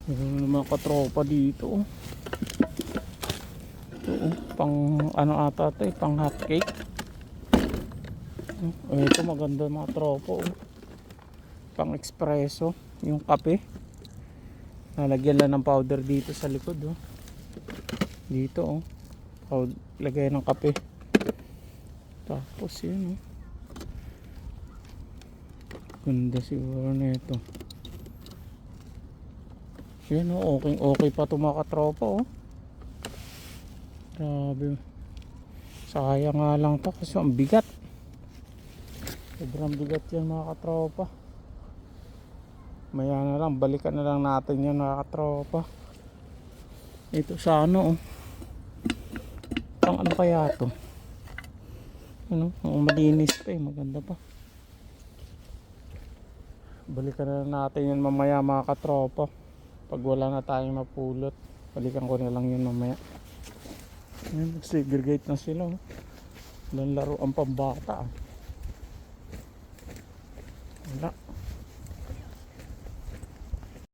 Meron mga katropa dito. Ito pang ano ata ito pang hot cake. Ito maganda mga tropa. Pang espresso. Yung kape. Nalagyan lang ng powder dito sa likod. Dito lagay ng kape. Tapos yun. Ganda siguro na ito. Yan okay pa ito mga katropa. Grabe. Sayang nga lang to kasi ang bigat. Sobrang bigat yan mga katropa. Maya na lang, balikan na lang natin yan mga katropa. Ito sa ano pang ano kaya to? Ang malinis pa maganda pa. Balikan na lang natin yan mamaya mga katropa. Pag wala na tayong mapulot, balikan ko na lang yun mamaya. Ayan, segregate na sila. Walang laro ang pambata.